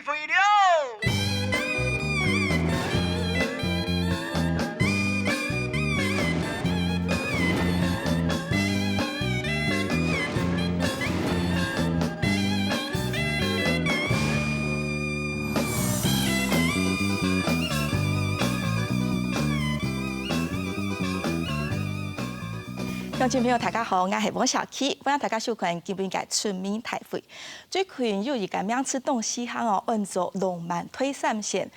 会了。观众朋友，大家好，我是王小琪，欢迎大家收看今晡嘅春眠大会。最近有一个名词东西行哦，叫做浪漫推三线。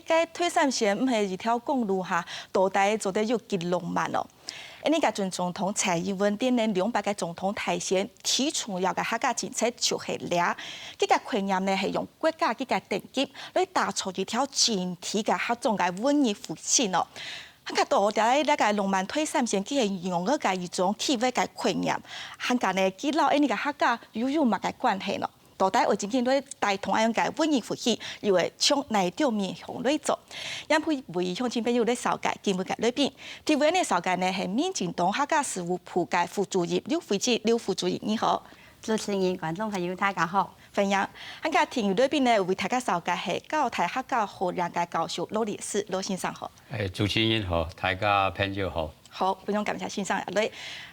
该推三线唔系一条公路哈，到底做得有几浪漫哦？呢个前总统蔡英文点燃200个总统台前提出要嘅客家政策就是俩，这个概念呢系用国家这个等级来打造一条整体嘅客种嘅文艺复兴哦。客家到底那个浪漫推三线，佢系用嗰个一种气味嘅概念，客家呢，佢老呢个客家有乜嘅关系咯？到底我今天对带同样嘅文艺复兴，又会从哪条面向来做？因为为乡亲朋友咧了解今日嘅里边，第一位呢了解呢系民进党客家事务部嘅副主任刘惠芝，刘副主任你好。主持人、观众朋友，大家好。分享，客家庭里边呢为大家了解系教台客家学人嘅教授罗烈士罗先生好。主持人好，大家朋友好。好，非常感谢先生来。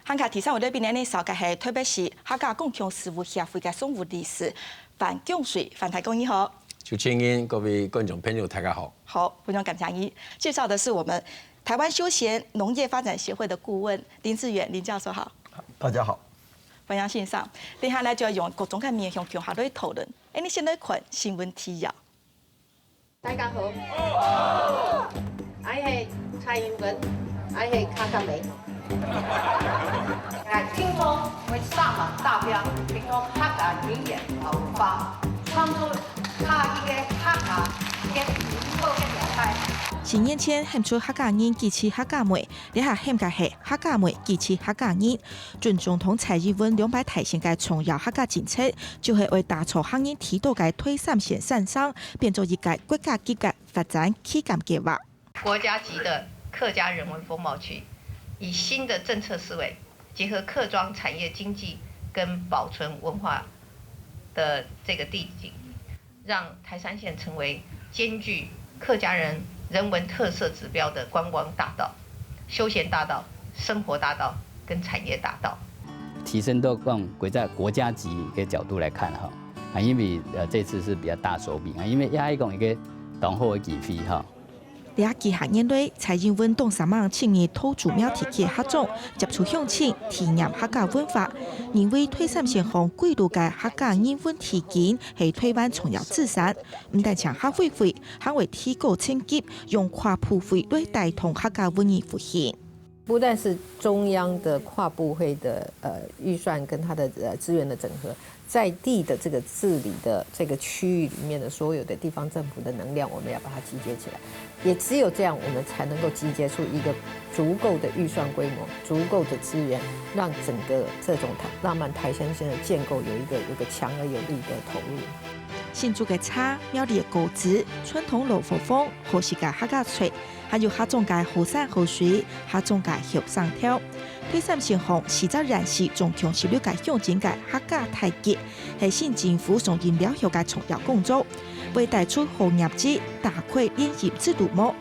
客家第三位里边呢，了解系特别是客家共享事务协会嘅总务理事范江水，范太公你好。主持人、各位观众朋友，大家好。好，非常感谢你。介绍的是我们台湾休闲农业发展协会的顾问林志远林教授好。大家好。分享欣赏，接下来就要用各种嘅面向向下来讨论。你先来看新闻提要。大家好，我係蔡英文，我係卡卡美。聽風為三萬大標，聽風客家語言文化，創造客家嘅客家嘅本土嘅樣態。新年前喊出客家人支持客家妹，你下喊嘅係客家妹支持客家人。准總統蔡英文200台前嘅重要客家政策，就係為打造客人提到嘅推三線上山，變做一個國家級嘅發展基金計劃。國家級的客家人文風貌區，以新的政策思維，結合客莊產業經濟跟保存文化的這個地景，讓台三線成為兼具客家人人文特色指標的觀光大道、休閒大道、生活大道跟產業大道，提升到在國家級嘅角度來看哈，因為這次是比較大手筆啊，因為也係講一個黨後嘅經費哈。兩幾下年內，蔡英文動3萬青年投注苗提嘅客種，接觸鄉親體驗客家文化，認為推三線項規律嘅客家人文體驗係台灣重要資產，唔但將客委會，還為提高層級，用跨部會來帶動客家文藝復興。不但是中央的跨部會的預算跟它的資源的整合，在地的這個治理的這個區域裡面的所有的地方政府的能量，我們要把它集結起來。也只有這樣，我們才能夠集結出一個足夠的預算規模、足夠的資源，讓整個這種浪漫台三線的建構有一個強而有力的投入。新竹嘅茶、苗栗嘅果子、傳統老火風、河西嘅客家菜，還有客種嘅河山河水、客種嘅後上跳。推三線項是則燃起總強勢力嘅鄉鎮嘅客家太極，係新政府上任了後嘅重要工作，為帶出行業節打開連業制度幕，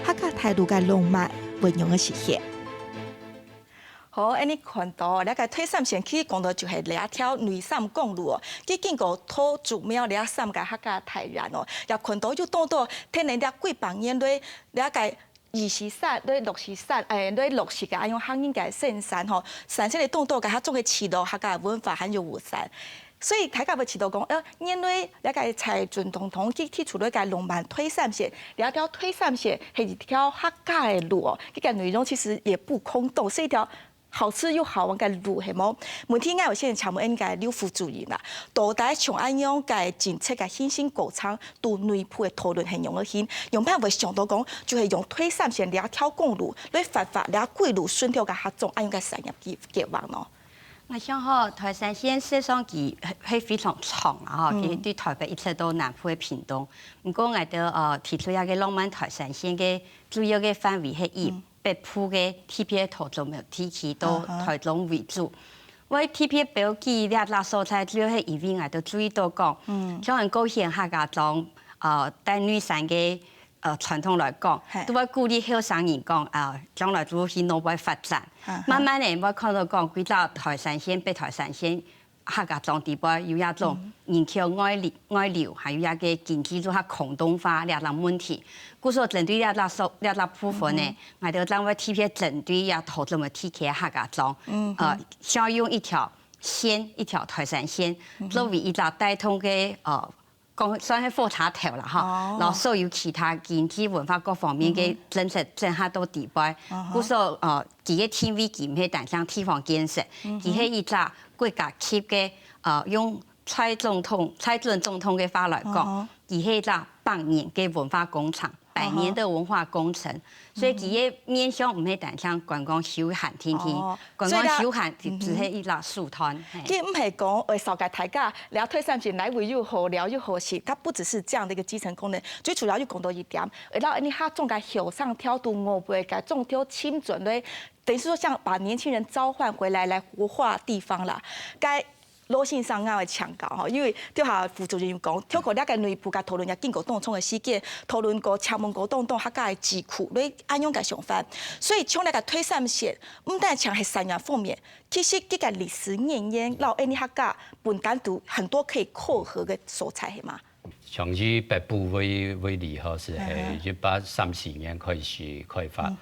客家態度嘅浪漫運用嘅實現。好，你看到那個推三線去講到就係兩條內三公路哦，佢經過土竹苗兩三個客家泰人哦，又看到就多多聽人哋幾百年來兩個20山、對60山，對60個用客人嘅聖山吼，山上的多多嘅客種嘅持到客家文化還有武山。所以大家要知道講，原來那個蔡總統佢提出了一個浪漫推三線，兩條推三線係一條客家嘅路哦，呢個內容其實也不空洞，是一條好吃又好玩嘅路，係冇？每天我現在請問嘅劉副主任啦，到底從安樣嘅政策嘅顯性過程到內部嘅討論係用得顯，用咩會想到講，就係用推三線兩條公路來發發兩規路順條嘅合作，安樣嘅產業計劃咯。我想吼，台三線事實上佢係非常長啊！吼，佢對台北一直到南部嘅屏東。唔過我哋提出一個浪漫台三線嘅主要嘅範圍係以北部嘅 TPA 土竹苗地區到台中為主。我特别标记了那所在，主要是因为我都注意到讲，像人高县客家庄在女山嘅传统来讲，都要鼓励后生人讲将来如去挪威发展。慢慢的，我看到讲，几只台山县、北台山县客家庄地方有一种人口外流，还有一个经济做下空洞化两种问题。故说针对两部分呢，我哋将会特别针对也投资么体系客家庄，想用一条线，一条台山线，作为一个带通嘅讲算係火車頭啦嚇，然後所有其他經濟文化各方面嘅政策整下到地位，故說佢嘅 TV 佢唔係單向地方建設，佢係一個國家級嘅用蔡總統嘅話來講，佢係一個百年嘅文化工廠。100年的文化工程，所以佢嘅面向唔係單向觀光休閒天天，觀光休閒只係一個樹攤。佢唔係講為受嘅大家聊推上前來回又好聊又好是，它不只是這樣的一個基層功能，最主要要講到一點，為了你下種嘅向上跳度我不會嘅種條青準咧，等於說像把年輕人召喚回來活化地方啦，該。路線上啱嘅強調吼，因為啲下副主任講，透過了解內部嘅討論也經過當中嘅事件，討論過廈門嗰當客家嘅智庫，你安樣嘅想法，所以從那個推三線，唔單係產業方面，其實佢嘅歷史原因，讓啲客家本單獨很多可以扣合嘅素材係嘛？像以北部為例吼，是係1834年開始開發，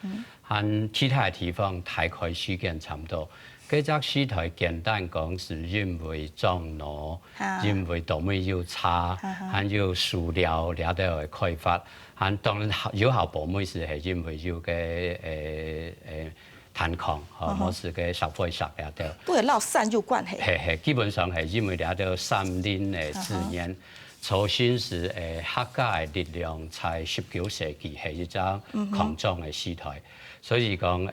和其他地方大概時間差唔多。嗰隻時代簡單講是因為種農，因為稻米要差，還有樹料了到嘅開發，還當然有效部門是係因為要嘅炭礦，或是嘅石灰石了到。都係撈散有關係。係基本上係因為了到3年嘅資源。首先是客家嘅力量在19世紀係一張擴張嘅時代，所以講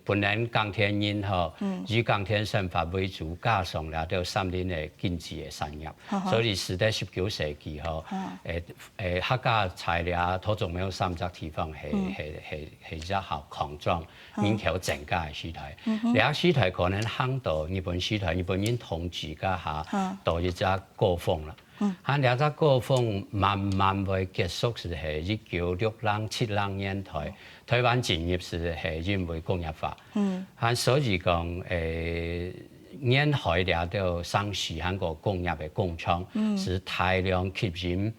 本來鋼鐵人吼以鋼鐵生發為主，加上了到3年嘅經濟嘅產業，所以是在19世紀吼客家材料土種苗3隻地方係一個好擴張、人口增加嘅時代。呢個時代可能行到日本時代，日本人統治家下到一隻高峰啦。喺兩隻高峰慢慢會結束是係1960、70年代，台灣建業是係因為工業化，所以講沿海了到上市韓國工業嘅工廠，是大量吸引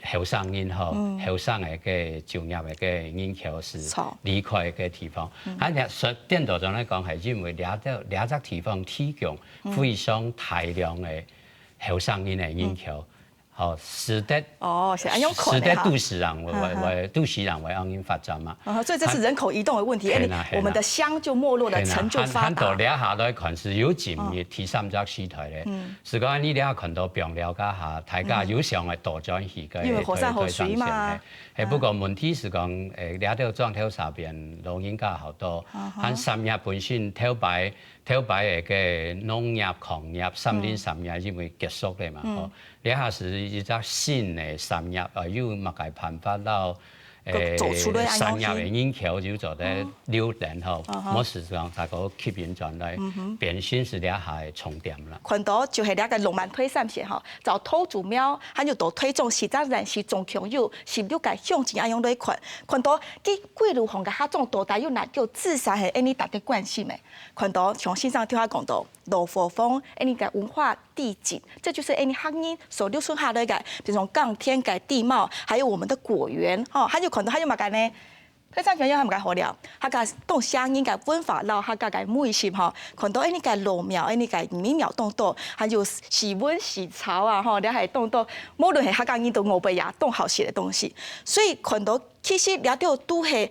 後生人後生嘅就業嘅人口是離開嘅地方。喺電腦上嚟講係因為兩隻地方提供非常大量嘅後生人嘅人口，使得都市人為安人發展嘛。所以這是人口移動嘅問題，我們的鄉就沒落了，城就發達。到兩下來看是有進入第三隻時代咧，是講你兩下看到並了解下，大家有上嘅大轉移嘅推上線嘅。不過問題是講兩條莊頭上邊老人家好多，喺產業本身頭擺嘅農業、礦業、森林產業因為結束咧嘛，呢下是一隻新嘅產業，有乜嘅辦法到產業嘅人口就做得溜然後，我是講大家吸引進來，變現是呢下嘅重點啦。看到就係呢個農民推三線吼，就土主苗，還有到推種實質人是種強有，是了解向前一樣來看到佢貴路行嘅客種到底有哪叫自殺係呢大嘅關係咩？看到從線上聽下講到羅浮峰呢個文化地景，這就是呢客人所留存下來嘅，比如講鋼天嘅地貌，還有我們的果園，哦，還有看到還有乜嘅呢？佢三樣嘢係唔解好了，客家當聲音嘅文化，然後客家嘅美食吼，看到呢個路苗，呢個米苗當到，還有時溫時草啊，吼，你係當到，無論係客家人都我輩也當好些嘅東西，所以看到其實了到都係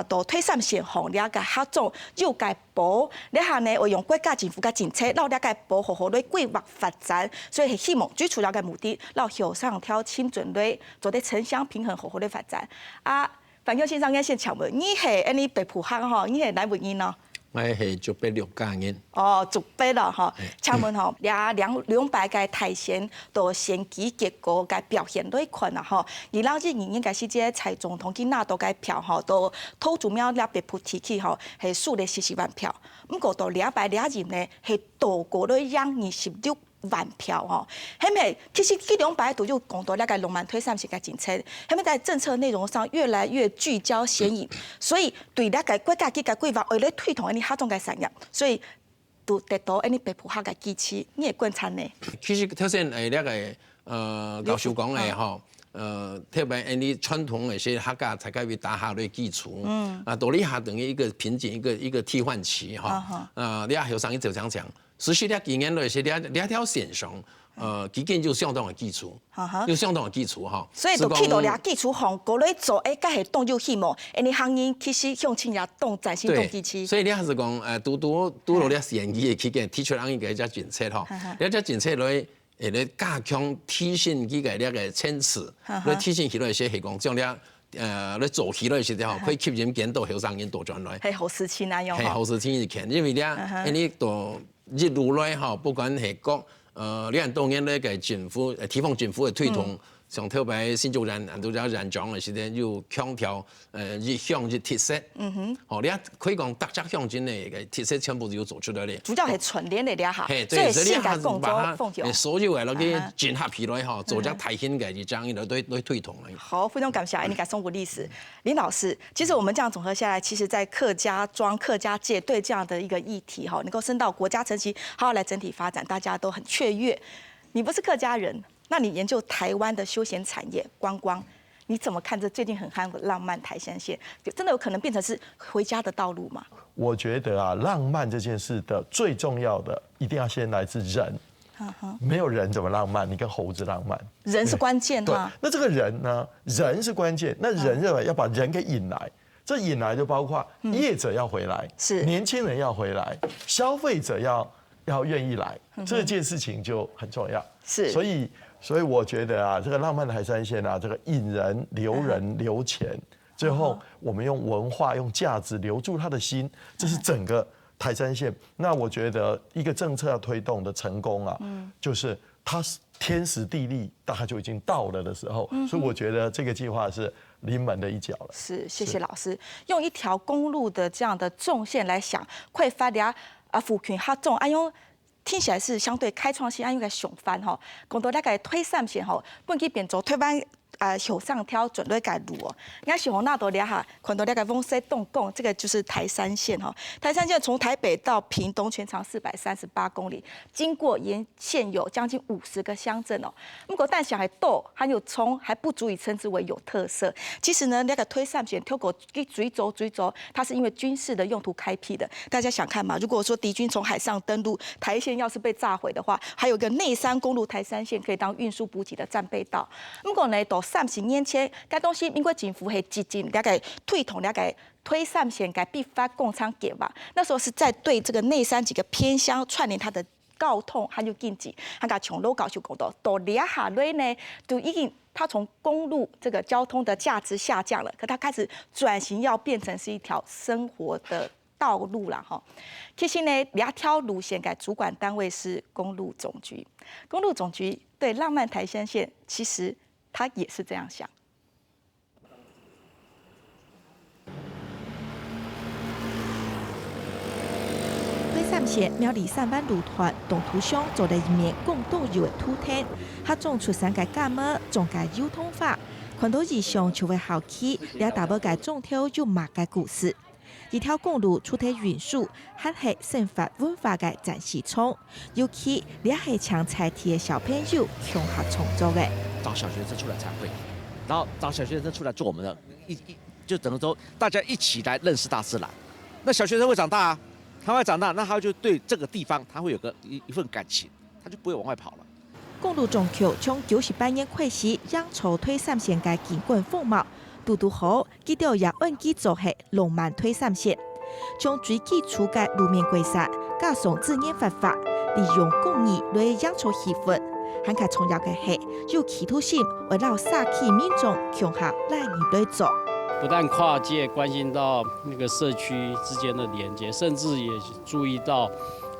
到推三線行了個客種要解保，你下呢會用國家政府嘅政策，然後了解保好好嚟規劃發展，所以係希望最主要嘅目的，然後向上挑青準類，做啲城鄉平衡好好嚟發展啊。范教先生嘅先請問，你係呢北埔客吼，你係哪位人咯？我係106家人。哦，100了吼。請問吼，200個台前都選舉結果嘅表現來看啦吼，而咱這應該是這蔡總統佢拿到嘅票吼，都投主苗特別普提起吼，係數了40萬票。不過到202呢，係多過了26萬票吼，係咪？其實這200都有講到那個農民推3線嘅政策，係咪在政策內容上越來越聚焦顯影？所以對那個國家嘅規劃為了推動呢客種嘅產業，所以都得到呢北埔客嘅支持，你嘅觀察呢？其實頭先那個教授講嘅吼。特別你傳統那些客家才開始打下的基礎，到你下等於一個瓶頸，一個替換期哈。你也後生一就這樣講，14年幾年來是兩條線上，基建就相當的基礎，就相當的基礎哈。所以就去到倆基礎行過來做，誒，該係動有希望，你行業其實向前也動在新動機器。所以你還是講都落啲選舉嘅期間提出嚟一個隻政策哈，呢隻政策來。嚟加強提升佢嘅呢個層次，嚟提升起來一些係講將呢嚟做起來時候，可以吸引更多後生人多轉來。係好事情那樣。係好事情一件，因為呢，你到一路來嚇，不管係國2多年呢個政府地方政府嘅推動。像特別新竹人都有人講嘅時陣，要強調一項一特色。好，你可以講大家鄉鎮嘅個特色全部都要做出來咧。主要係純連嚟啲嚇，所以性格共作奉調。所有嘅嗰啲整合起來嚇，做隻大型嘅一張，然後都推動嚟。好，非常感謝你嘅中國歷史林老師。其實我們這樣總合下來，其實在客家莊、客家界對這樣的一個議題哈，能夠升到國家層級，好好來整體發展，大家都很雀躍。你不是客家人。那你研究台灣的休閒產業觀光，你怎麼看這最近很夯的浪漫台三線，真的有可能變成是回家的道路嗎？我覺得啊，浪漫這件事的最重要的，一定要先來自人。沒有人怎麼浪漫？你跟猴子浪漫，人是關鍵哈。那這個人呢？人是關鍵。那人認為要把人給引來，這引來就包括業者要回來，是年輕人要回來，消費者要願意來，這件事情就很重要。是，所以我覺得啊，這個浪漫的台三線啊，這個引人、留人、留錢，最後我們用文化、用價值留住他的心，這是整個台三線。那我覺得一個政策要推動的成功啊，就是它天時地利大概就已經到了的時候，所以我覺得這個計劃是臨門的一腳了。是，謝謝老師。用一條公路的這樣的縱線來想，會發倆福群客眾，用。聽起來是相對開創性，因為上翻吼，講到那個推3線吼，本去變做推翻後上挑準備改路哦。你看小紅那朵倆哈，看到那個翁西洞共，這個就是台三線哈。台三線從台北到屏東全長438公里，經過沿線有將近50個鄉鎮哦。不過但小還多，還有蔥，還不足以稱之為有特色。其實呢，那個推3線透過追軸，它是因為軍事的用途開闢的。大家想看嘛？如果說敵軍從海上登陸，台線要是被炸毀的話，還有個內山公路台三線可以當運輸補給的戰備道。不過呢，到30年前，該東西民國政府係積極那個推動那個推3線該必發共產計劃。那時候是在對這個內山幾個偏鄉串聯它的交通還有經濟。他講從老教授講到2下來呢，就已經它從公路這個交通的價值下降了，可它開始轉型要變成是一條生活的道路了哈。其實呢，2條路線該主管單位是公路總局。公路總局對浪漫台三線其實。他也是這樣想。推3線苗栗3班路團東土鄉做了一面共動遊的圖騰，他種出3個價碼，總個優通法，看到異鄉就會好奇，倆大部個種條有馬個故事。一條公路出體元素，還係生活文化嘅展示場，尤其倆係搶菜體嘅小朋友向下創作嘅。找小學生出來參會，然後找小學生出來做我們的就等於說大家一起來認識大自然。那小學生會長大啊，他會長大，那他就對這個地方他會有個一份感情，他就不會往外跑了。公路總局從98年開始，央籌推3線嘅景觀風貌，拄好佢哋也按機做係浪漫推3線，將最基礎嘅路面規劃加上自然發法，利用公益來央籌氣氛。很較重要嘅係有企圖心，為了撒氣民眾向下來而來做。不但跨界关心到那个社区之间的连接，甚至也注意到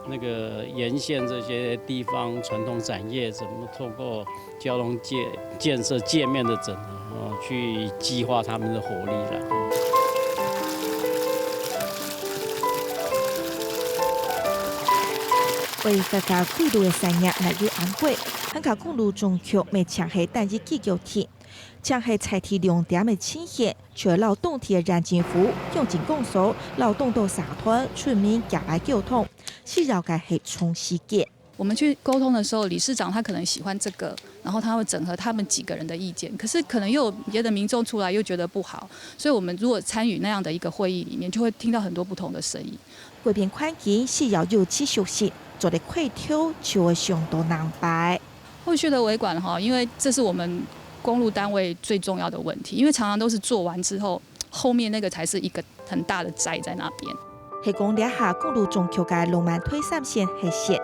那个沿线这些地方传统产业怎么透过交通建设界面的整合，去激化他们的活力了。为大家轨道的产业来去安徽，汉卡公路中桥未抢系单日计较天，抢系采体亮点的倾斜，除劳动体的燃政府用尽工作，劳动到社团村民夹来沟通，是了解系重细节。我们去沟通的时候，理事长他可能喜欢这个，然后他会整合他们几个人的意见，可是可能又有别的民众出来又觉得不好，所以我们如果参与那样的一个会议里面，就会听到很多不同的声音。改变环境是要有持续性，做得快跳就会上到难摆。后续的维管哈，因为这是我们公路单位最重要的问题，因为常常都是做完之后，后面那个才是一个很大的灾在那边。系讲两下公路中桥嘅龙曼推三线系线。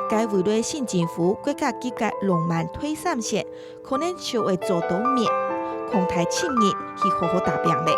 该为了县政府国家级嘅龙曼推三线，可能就会做到面，空台青年去好好打拼咧。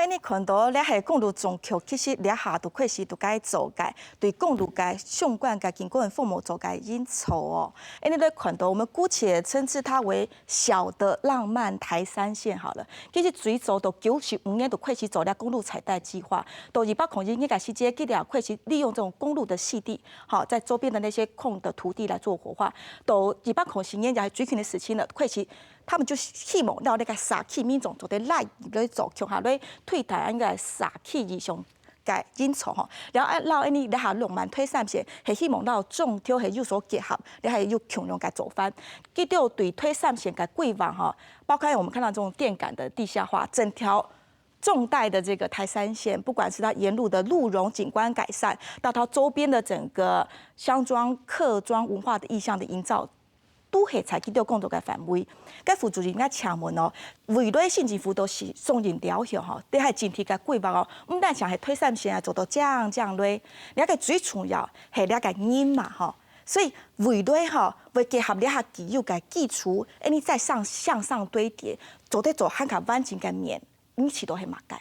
你看到咧系公路中桥，其实咧下都开始都该做嘅，对公路嘅相关嘅经过服务做嘅应酬哦。你咧看到，我们姑且称之它为小的浪漫台三线好了。其实最早到95年就开始做咧公路彩带计划，到200应该是这个开始利用这种公路的细地，好在周边的那些空的土地来做活化。到200年也最近的事情了，开始。他们就希望让那个社区民众做得来来做，强下来推台应该社区以上嘅因素吼，然后让你下浪漫推三线，系希望让中条系有所结合，你系要强用嘅做法。佢都对推三线嘅规划哈，包括我们看到这种电杆的地下化，整条重带的这个台三线，不管是它沿路的路容景观改善，到它周边的整个乡庄、客庄文化的意象的营造。都系采取到工作嘅范围，该副主任嘅请问哦，未来县政府都是送人疗效吼，你系整体嘅规划哦，唔但像系推三线啊做到这样类，你个最重要系你个人嘛吼，所以未来吼会结合你下既有嘅基础，你再向上堆叠，做得做很较完整嘅面，你起到系嘛嘅。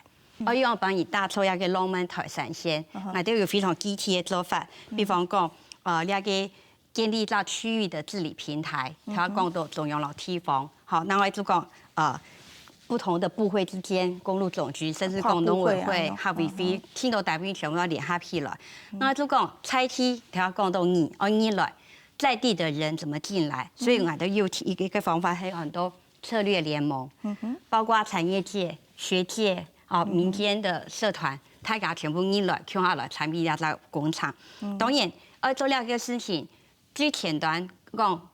我要帮你打出一个浪漫台三线，我都有非常具体的做法，比方讲，你个。建立到区域的治理平台，它讲到中央老地方，好，另外就讲不同的部会之间，公路总局甚至公农委会、哈委会，听到大部分全部要联合起来。那就讲拆梯，它讲到你来，在地的人怎么进来，所以我都有一个方法，还有很多策略联盟，包括产业界、学界民间的社团，大家全部进来，看下来产品要在工厂。当然，做两个事情。最前端讲，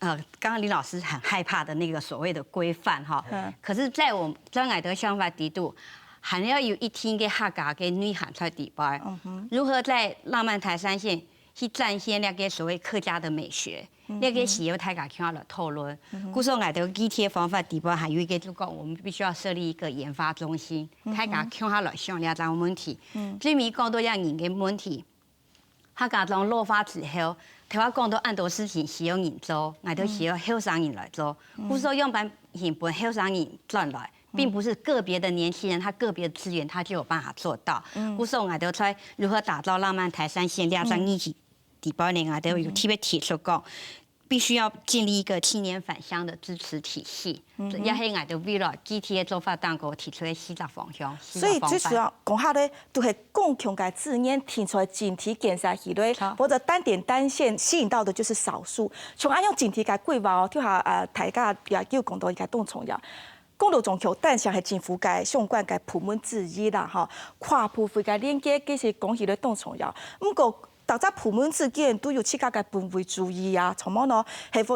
刚刚李老师很害怕的那个所谓的规范哈，可是在我们的想法底度，还要有一天给客家给内涵在底边，如何在浪漫台三线去展现那个所谓客家的美学，那个是由大家看了讨论。故说我的具体方法底边还有一个就讲，我们必须要设立一个研发中心，大家看下来想了这个问题，最尾讲到人的问题，客家从落发之后。台湾讲到很多事情需要人做，我都需要后生人来做。不是说用把原本后生人赚来，并不是个别的年轻人他个别的资源他就有办法做到。不是我都在如何打造浪漫台三线两张一起底包内，我都有特别提出讲，必须要建立一个青年返乡的支持体系。也是我都为了具体的做法当中提出的四个方向。所以最主要讲下咧，都系共同嘅字眼提出来整体建设起来，或者单点单线吸引到的就是少数。从按用整体嘅规划哦，就下大家也叫讲到应该动重要。公路中桥，但是系政府嘅相关嘅部门之一啦，哈，跨部会嘅连接其实讲起来动重要。不过大家部门之间都有其他嘅部会注意啊，什么呢？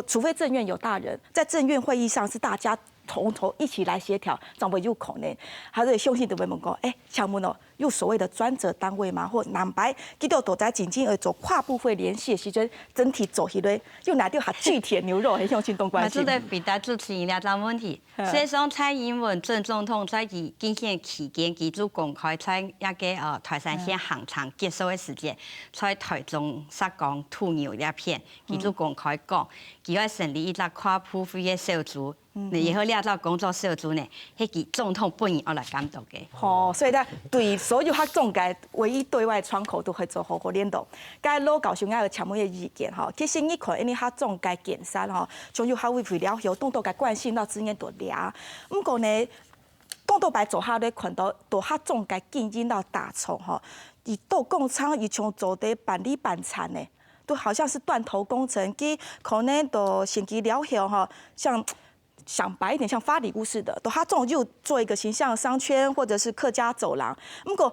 除非政院有大人，在政院会议上是大家从头一起来协调，怎么有可能？还是相信的问讲，项目呢有所谓的专责单位嘛，或南白，佢哋都在紧紧而做跨部会联系的时阵，整体做起来，又拿掉下具体的牛肉，很相信动关系。我在回答主持人两个问题。所以说，蔡英文郑总统在其竞选期间，记住公开在一个台三线行场结束的时间，在台中石冈土牛一片，记住公开讲，佢要成立一个跨部会的小组。以后了到工作小组呢，迄个总统本人要来监督嘅。吼，所以咧，对所有学总界唯一对外窗口都会做好好联动。该老教授有参与嘅意见吼，其实你看，因为学总界建设吼，从有学会为了后，动到该关心到资源多俩。不过呢，讲到白做下咧，看到到学总界经营到大创吼，伊到工厂伊从做地办理办产呢，都好像是断头工程，佮可能都先期了后吼，像。想白一点，像发礼物似的，都他总就做一个形象商圈或者是客家走廊。不过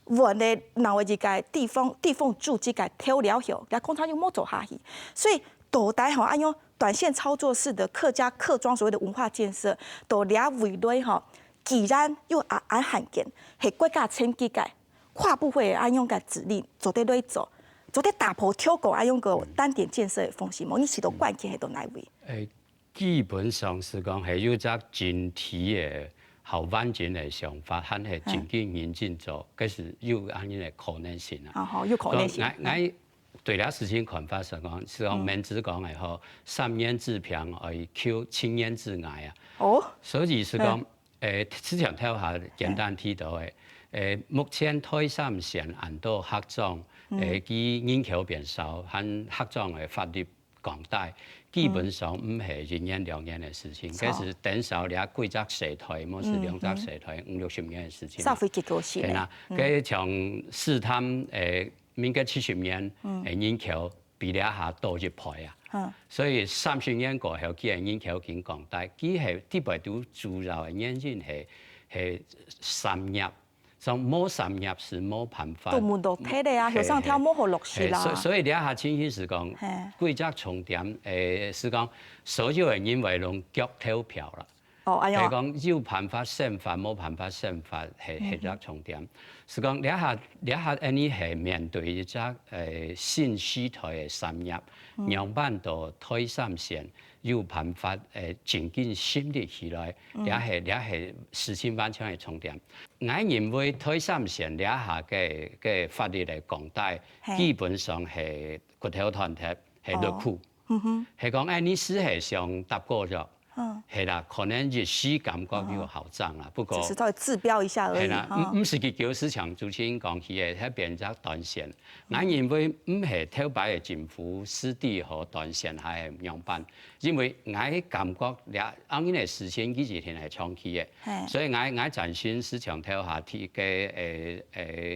我呢，哪位这个地方住这个挑了后，那工厂又没走下去，所以都带好按用短线操作式的客家客庄所谓的文化建设，都俩委内哈，既然又按罕见，系国家层级个跨部会按用个指令做得来做，做得打破挑过按用个单点建设的风险，你是都关键系都哪位？基本上是讲系有只整体的好完整的想法，还系真经认真做，嗰是有安尼的可能性啊。好，有可能性。我对了事情看法是讲免只讲的吼，3年治平而求7年治癌啊。哦。所以是讲市场跳下简单提到的，目前推3线按到学总佢人口变少，和学总的法律降低。基本上唔係1年2年的事情，嗰是等少了幾隻社團，冇是2隻社團50-60年的事情。社會結構性。係啦，嗰從試探民國70年人口比了下多1倍啊。所以30年過後，佢嘅人口已經降低，佢係啲倍都主要嘅原因係產業。所以冇產業是冇辦法。都冇到睇咧啊，後生跳冇好落實啦。所以了下情形是講，幾隻重點是講所有人因為攏腳投票啦。係講有辦法憲法，冇辦法憲法係隻重點。是講了下呢係面對一隻新時代嘅產業，樣板到推3線。有辦法真正建立起來，也係事情完全係重點。我認為推3線了下嘅法律嚟講大，基本上係骨頭團體係落庫，係講你是係想搭過咗，係啦，可能日時感覺有好漲啦，不過只是稍微治標一下而已。係啦，唔是結構市場主持人講起嘅，係變咗短線。我認為唔係頭擺嘅政府私地和短線係樣板，因為我感覺按呢個事情幾時天係長期嘅，所以我暫時市場頭下提嘅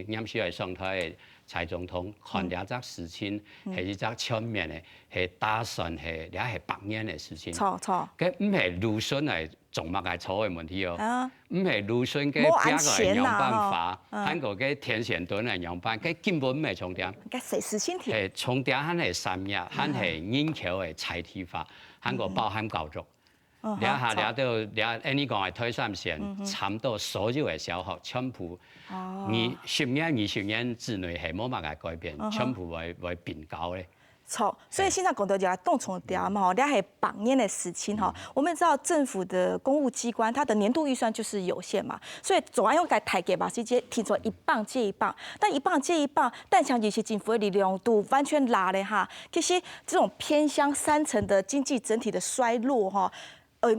啱先係上台蔡總統看了隻事情係一隻全面嘅，係打算係係8年嘅事情。錯。佢唔係魯迅係種物係錯嘅問題哦，唔係魯迅嘅第一個係樣板法，韓國嘅田顯頓係樣板，佢根本唔係重點。該誰實現條？係重點係產業，係人口嘅財體化，韓國包含教育。了下了到了，你講係推3線，差唔多所有嘅小學全部，10年、20年之內係冇乜嘅改變，全部會變高咧。錯，所以現在講到就係動重點嘛，你係8年的事情哈。我們知道政府的公務機關，它的年度預算就是有限嘛，所以總要該抬給吧，直接提出1磅接1磅，但1磅接1磅，但像這些政府的力量都完全拉咧哈。其實這種偏鄉3層的經濟整體的衰落哈。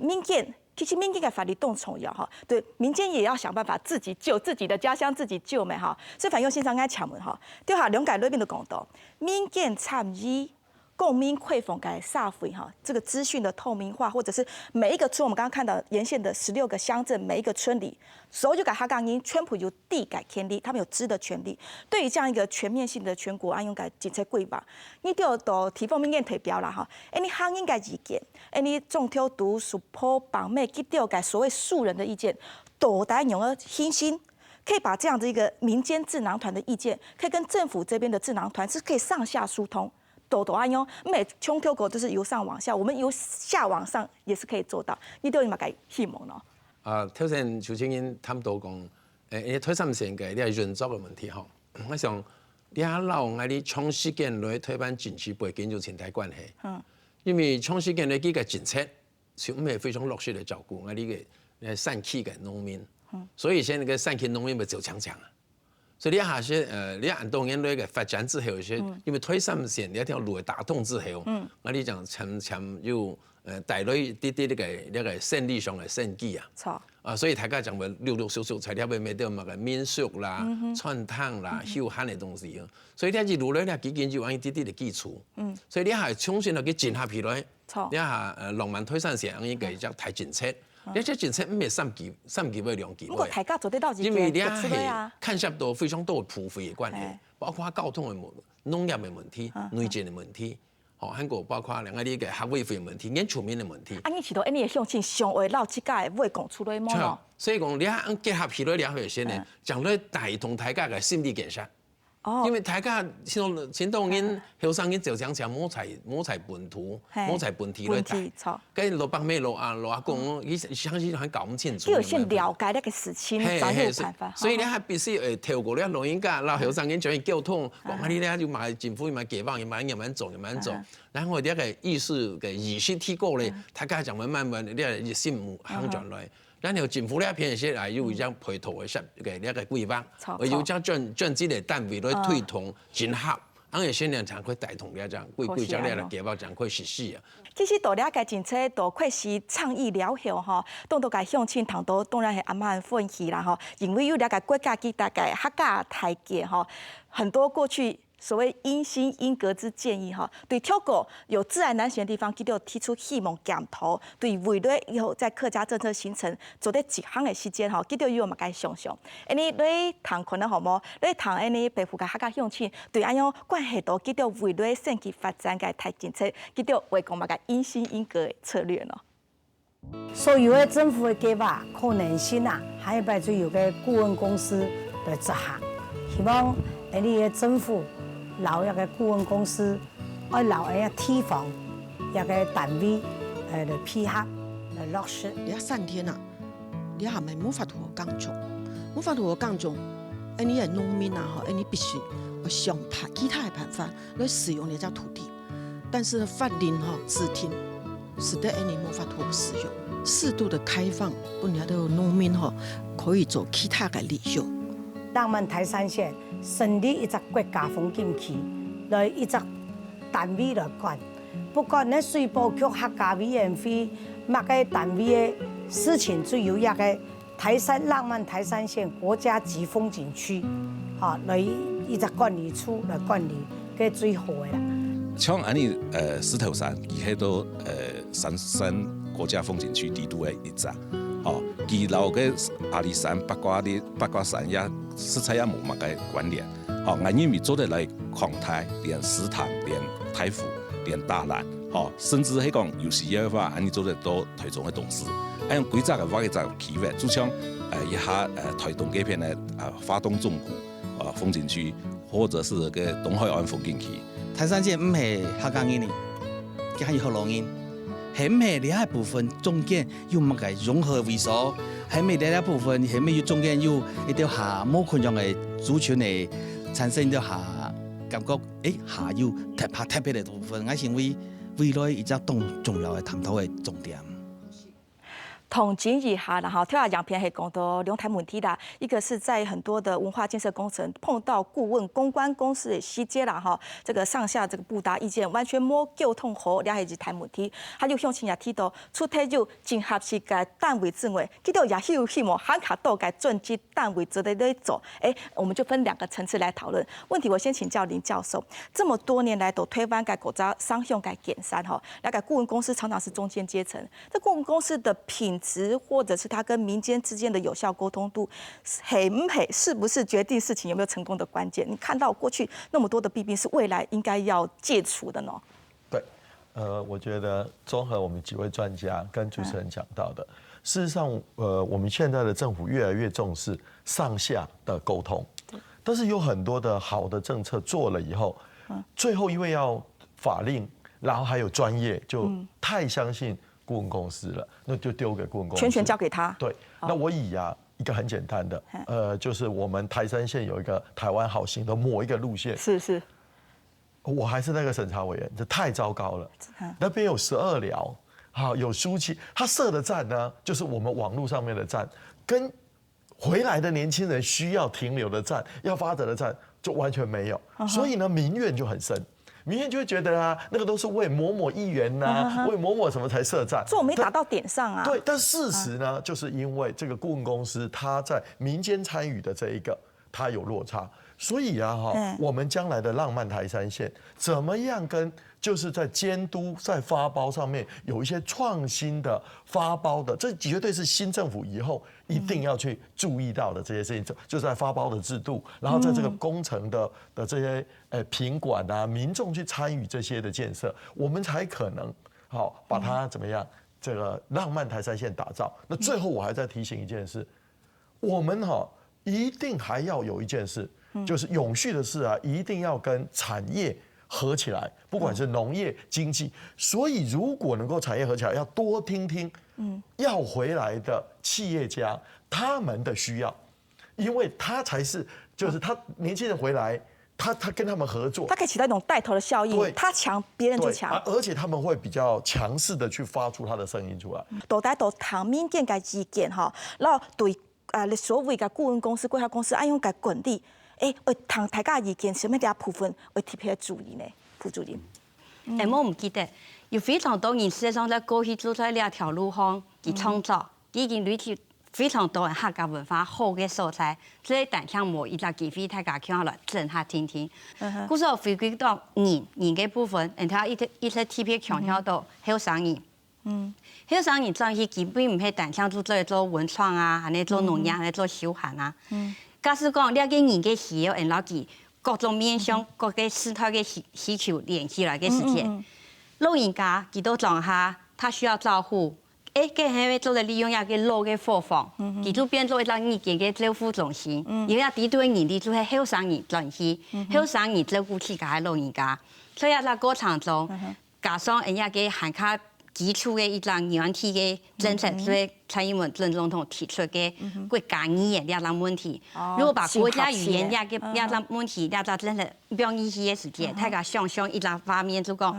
民間其實民間嘅法律動重要哈，對民間也要想辦法自己救自己的家鄉，自己救咪哈。所以反映先生啱請問哈，對下兩界裏邊都講到民間參與。公民匯豐嘅社會哈，這個資訊的透明化，或者是每一個村，我們剛剛看到沿線的16個鄉鎮，每一個村裡，所有嘅客家人全部有地改權利，他們有知的權利。對於這樣一個全面性的全國安用嘅政策規劃，你都到提供民間提標啦哈，你行應該意見，你中挑讀屬破綁咩，佢都嘅所謂素人的意見，都帶用了信心。可以把這樣的一個民間智囊團的意見，可以跟政府這邊的智囊團是可以上下疏通。多安用，每衝挑過都是由上往下，我們由下往上也是可以做到。你對你咪個希望咯？頭先邱清英他們都講，推3線嘅，你係運作嘅問題嗬。我想你下老我哋長時間來推辦經濟背景就前提關係。因為長時間來幾個政策，是唔係非常落實嚟照顧我哋嘅山區嘅農民。所以現在個山區農民咪就強啊。所以你下些你按當然嘅發展之後，因為推3線你一條路打通之後，我哋講參有带来那个胜利上的胜机啊。错。所以大家讲话陆陆续续材料要买到嘛个民宿啦、串烫啦、休闲的东西啊。所以你是如来咧基金就安尼滴的基础。所以你还重新去整合起来。你下浪漫推山线安尼个只台政策，你这政策唔系三级位两级位。不过大家做得到因为你係看涉到非常多普惠的关系，包括交通的农业的问题、内政的问题。韩国包括两个呢个学位费问题、演出面的问题。你是到你的乡亲上位老几届会讲出来么？所以讲你按结合起来了解先呢，将来带动大家的心理建设。因为大家先当因后生因就讲摸彩本土、摸彩本体来带，跟罗北美罗阿公，伊相信还搞唔清楚。要先了解那个事情，才有办法。所以你还必须透过咧老人家、老后生因将伊沟通，讲啊你咧就买政府买解放，慢慢做，然后这个意识嘅意识提高咧，大家就慢慢你热心行转来。然后政府呢片些啊，有一张配套的那个规划，有将政治的单位来推动整合，安尼先才会带动了这样规则来计划才会实施啊。其实到了解政策，都确实倡议了后吼，当到个乡亲堂都当然是阿蛮欢喜啦吼，因为有了解国家给大概客家台阶吼，很多过去。所谓因心因格之建议哈，对跳过有自然难行的地方，佢都提出希望检讨，对未来以后在客家政策形成做得一项的时间哈，佢都有嘛该想想。你谈可能好冇？你谈你北湖嘅客家乡亲，对安样关系到佢都未来升级发展嘅台政策，佢都会讲嘛个因心因格的策略咯。所有的政府的计划可能性啊，还有摆就有个顾问公司来执行，希望你的政府。留一个顾问公司，爱留一个地方，一个单位，来配合来落实。你要3天啊，你还冇法度耕种，冇法度耕种，你系农民啊，你必须想其他的办法来使用你这土地。但是法令制定，使得你冇法度使用。适度的开放，不然的农民可以做其他的利用。让我们台山县成立一个国家风景区，来一个单位来管。不管你水保局客家委员会乜个单位的事情，就由一个浪漫台山县国家级风景区，来一个管理处来管理，嘅最好的啦。像安尼石头山，伊迄都山国家风景区地图的一站。其老个阿里山、八卦山也色彩也冇乜嘅关联。俺因为做得来광台、连石潭、连台府、连大兰，甚至係講有時嘅話，俺做得都推動嘅董事，按規則嘅話嘅就企劃，就像一下推動這片嘅花東縱谷風景區，或者是個東海岸風景區。台山縣唔係客家人，佢係河洛人。係唔係另一部分中間有乜嘅融合為所？係咪另一部分係咪有中間有一條下冇群眾嘅族群嚟產生一條下感覺？下有特別嘅部分，我認為未來一隻重要嘅探討嘅重點。统计一下，然后跳下样片系讲到两台问题啦，一个是在很多的文化建设工程碰到顾问公关公司的细节啦，哈，这个上下这个不达意见，完全冇沟通好，了系一台问题。他就向前也提到，出台就整合是个单位之外，佢到也有希望喊卡到个专职单位之类的走。我们就分2个层次来讨论问题。我先请教林教授，这么多年来都推翻个国家商用个减山哈，那个顾问公司常常是中间阶层，这顾问公司的品质或者是他跟民间之间的有效沟通度，是不是决定事情有没有成功的关键？你看到过去那么多的弊病，是未来应该要戒除的呢？对，我觉得综合我们几位专家跟主持人讲到的，事实上，我们现在的政府越来越重视上下的沟通，但是有很多的好的政策做了以后，最后因为要法令，然后还有专业，就太相信顾问公司了，那就丢给顾问公司，全权交给他。对，那我以一个很简单的，就是我们台山县有一个台湾好行的某一个路线，是，我还是那个审查委员，这太糟糕了。那边有12寮，有书记，他设的站呢，就是我们网络上面的站，跟回来的年轻人需要停留的站、要发展的站就完全没有，所以呢民怨就很深。民间就会觉得啊，那个都是为某某议员呐，为某某什么才设站，做没打到点上啊。对，但事实呢，就是因为这个顾问公司它在民间参与的这一个，它有落差，所以啊我们将来的浪漫台三线怎么样跟就是在监督在发包上面有一些创新的发包的，这绝对是新政府以后一定要去注意到的这些事情，就在发包的制度，然后在这个工程的这些品管啊，民众去参与这些的建设，我们才可能好把它怎么样这个浪漫台三线打造。那最后我还在提醒一件事，我们一定还要有一件事，就是永续的事啊，一定要跟产业合起来，不管是农业、经济。所以如果能够产业合起来，要多听听，要回来的企业家他们的需要，因为他才是，就是他年轻人回来，他跟他们合作，他可以起到一种带头的效应，他强，别人就强，而且他们会比较强势的去发出他的声音出来。到底到谈民间嘅意见然後對所謂嘅顧問公司、規劃公司按用嘅管理。會談大家意見，什麼啲部分會特別注意呢？副主任，我唔記得，有非常多人實際上在過去做在兩條路上嘅創造，已經累積非常多人客家文化好嘅素材，所以但向我一個機會，大家看落真下聽聽。故事我回歸到人嘅部分，然後一直特別強調到後生人。後生人轉去基本唔係但向做文創啊，係你做農業，係你做休閒啊。假使講呢個人嘅需要，然後佢各種面向、各個時代嘅需求聯繫來嘅時間，老人家佢都講下，他需要照顧，佢係咪做嚟利用一個老嘅貨房，佢就變做一個意見嘅照顧中心，而家啲對人哋就係後生人轉去，後生人照顧自家嘅老人家，所以喺個過程中，加上人家嘅限卡。基礎嘅一張軟體嘅政策，所以蔡英文前總統提出嘅國家語言兩個問題。如果把國家語言兩個問題兩個政策變一些時間，大家想象一個畫面就講，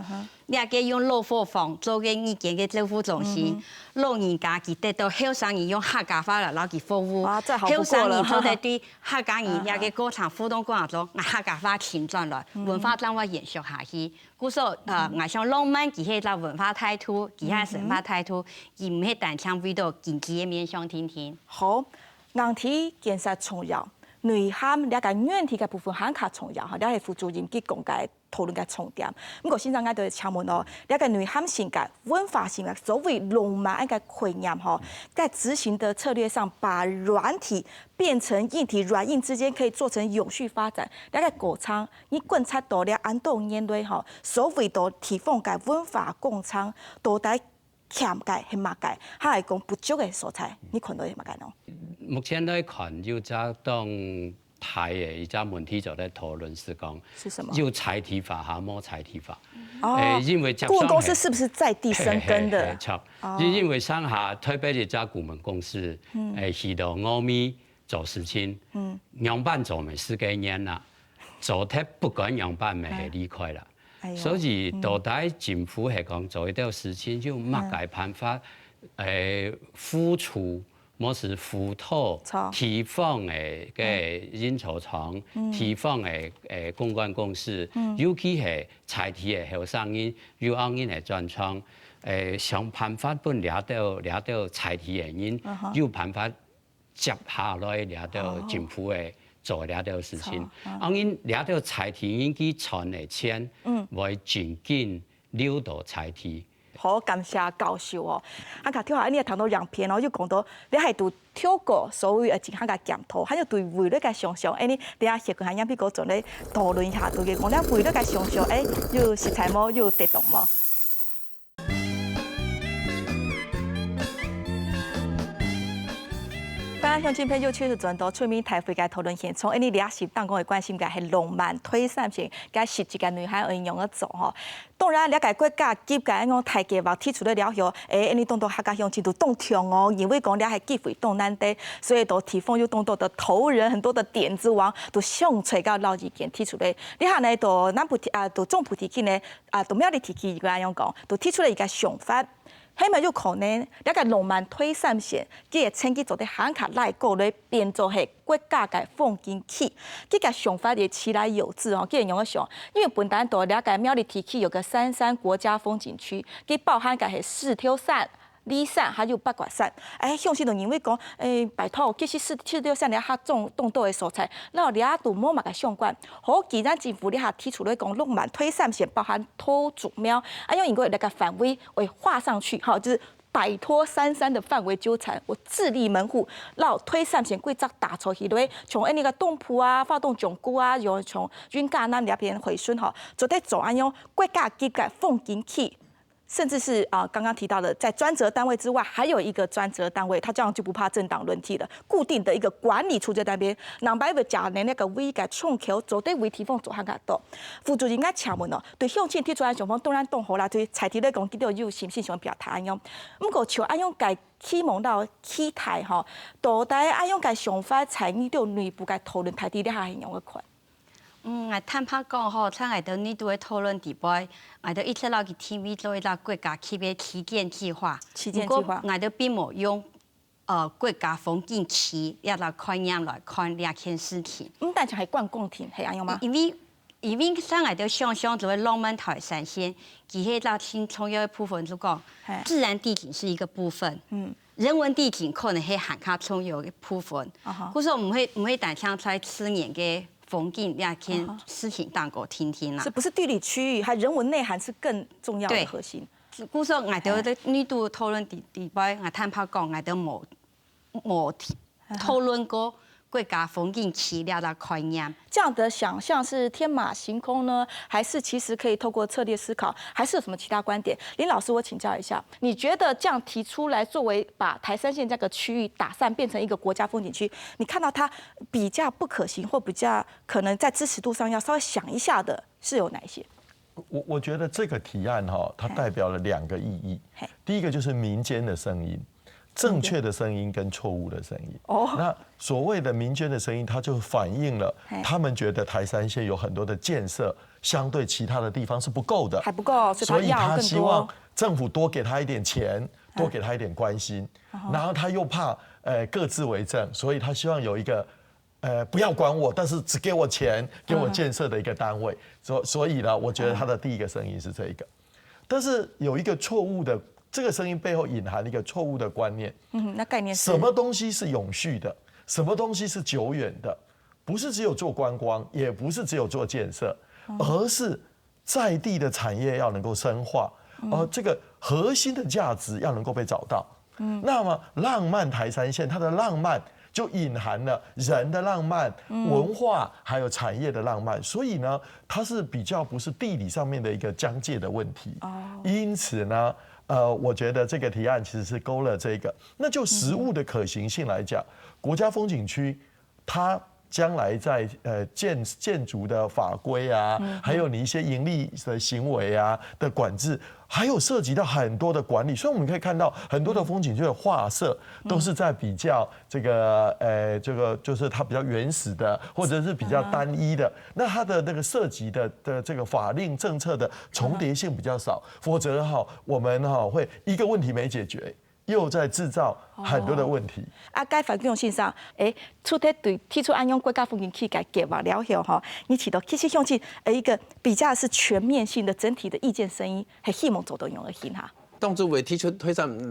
兩個用老貨房做嘅意見嘅照顧中心，老人家佢得到後生人用客家話嚟攞佢服務，後生人做得對客家人兩個過程互動過程中，客家話前轉來，文化將會延續下去。故說我想浪漫佢係一個文化態度。其他神法態度，而唔係單槍為到經濟嘅面向天天。好，硬體建設重要，內涵呢個軟體嘅部分很較重要，呢係副主任去講解討論嘅重點。不過現在我哋請問哦，呢個內涵性嘅文化性嘅所謂浪漫一個概念嗬，在執行的策略上，把軟體變成硬體，軟硬之間可以做成永續發展。呢個過程，你觀察到了安多年內嗬，所謂的提供嘅文化工廠，到底欠嘅係乜嘅？係講不足嘅所在，你看到係乜嘅呢？目前來看，就在當台嘅一隻問題就在討論是講，有採體法還冇採體法。因為顧問公司是不是在地生根的？因為上下特別一家顧問公司，去到歐美做事情，樣板做咪4幾年啦，做得不管樣板咪係離開啦。所以到底政府係講做一啲事情，就乜嘅辦法？付出，冇是付託地方嘅印鈔廠、地方嘅公關公司，尤其係採體嘅後生人，要按人嚟專創，想辦法本掠到採體嘅人，有辦法接下來掠到政府嘅。做了啲事情，按因了到採體應該賺嘅錢，會盡緊流到採體。好，感謝教授哦。啊，頭先你也談到兩篇哦，就講到你係對透過所謂健康嘅檢討，還有對未來嘅想象。你等下協佢下樣邊個做咧討論一下，對佢講咧未來嘅想象，有實在冇，有得動冇？向今天又確實轉到出面台會嘅討論現場，因為倆是當講嘅關心嘅係浪漫推三線，嘅實際嘅內涵應用嘅做吼。當然，倆個國家級嘅講大計劃提出嚟了後，你當到客家鄉程度當強哦，因為講倆係機會當難得，所以都提供有當多的頭人，很多的點子王都想出個老意見提出嚟。你下呢都南部都中部地區呢都苗栗地區一個樣講，都提出嚟一個想法。迄么就可能了解浪漫推三线，佢嘅成绩做得很卡赖过来变做系国家嘅风景区，佢嘅想法也其来有致哦，佢用个想，因为本单岛了解苗栗地区有个三山国家风景区，佢包含嘅系四条山。里山还有八卦山，向时就认为讲，拜托，其实四条山了较种多的蔬菜，然后了都冇嘛个相关。好，既然政府了下提出来讲，浪漫推三线包含土竹苗，用一个那个范围为画上去，好，就是摆脱三山的范围纠缠，我自立门户，然后推三线规则打出去来，从那个东埔啊、发动炯谷啊，又从云嘉南那边回顺哈，就在走用国家级嘅风景区。甚至是刚刚提到的，在专责单位之外，还有一个专责单位，他这样就不怕政党轮替了。固定的一个管理处在那边，人摆要假连那个委个创口，做对为提供做下个多。副主任该请问哦，对向前提出来想方当然动好啦，对采提来讲，佢都有是不是想表态安样？不过像安样该期望到期待吼，到底安样该想法参与到内部该讨论台底咧下形容个款。坦白讲吼，像我哋呢度嘅讨论地位，我哋一直落去 TV 做一个国家级嘅旗舰计划。不过我哋并冇用国家风景区一个概念来看两件事情。但是系观光亭系安样吗？因为像我哋想象做浪漫台三线，其实个新重要嘅部分就讲，自然地景是一个部分。人文地景可能系含较重要嘅部分。故说唔会单向在4年嘅。风景两件事情当过听听啦，这不是地理区域，还人文内涵是更重要的核心。故说我哋的呢度讨论地位，我坦白讲，我哋冇讨论过国家风景区了的概念。这样的想象是天马行空呢，还是其实可以透过策略思考，还是有什么其他观点？林老师，我请教一下，你觉得这样提出来，作为把台三线这个区域打散变成一个国家风景区，你看到它比较不可行，或比较可能在支持度上要稍微想一下的，是有哪一些？我觉得这个提案哈，它代表了2个意义。第一个就是民间的声音。正确的声音跟错误的声音。那所谓的民间的声音，它就反映了他们觉得台三线有很多的建设，相对其他的地方是不够的，还不够，所以他希望政府多给他一点钱，多给他一点关心。然后他又怕各自为政，所以他希望有一个不要管我，但是只给我钱，给我建设的一个单位。所以呢，我觉得他的第一个声音是这一个，但是有一个错误的。这个声音背后隐含一个错误的观念。那概念是什么东西是永续的？什么东西是久远的？不是只有做观光，也不是只有做建设，而是在地的产业要能够深化，这个核心的价值要能够被找到。那么浪漫台三线，它的浪漫就隐含了人的浪漫、文化还有产业的浪漫，所以呢，它是比较不是地理上面的一个疆界的问题。因此呢。我觉得这个提案其实是勾了这个。那就实务的可行性来讲，国家风景区它将来在建筑的法规啊，还有你一些盈利的行为啊的管制，还有涉及到很多的管理。所以我们可以看到很多的风景区的画设都是在比较这个就是它比较原始的，或者是比较单一的。那它的那个涉及的这个法令政策的重叠性比较少，否则我们会一个问题没解决。又在制造很多的问题。该反共性上，出台对提出安用国家风景区改计划了后，你提到其实向去一个比较是全面性的整体的意见声音，系希望做到用的行哈。当初为提出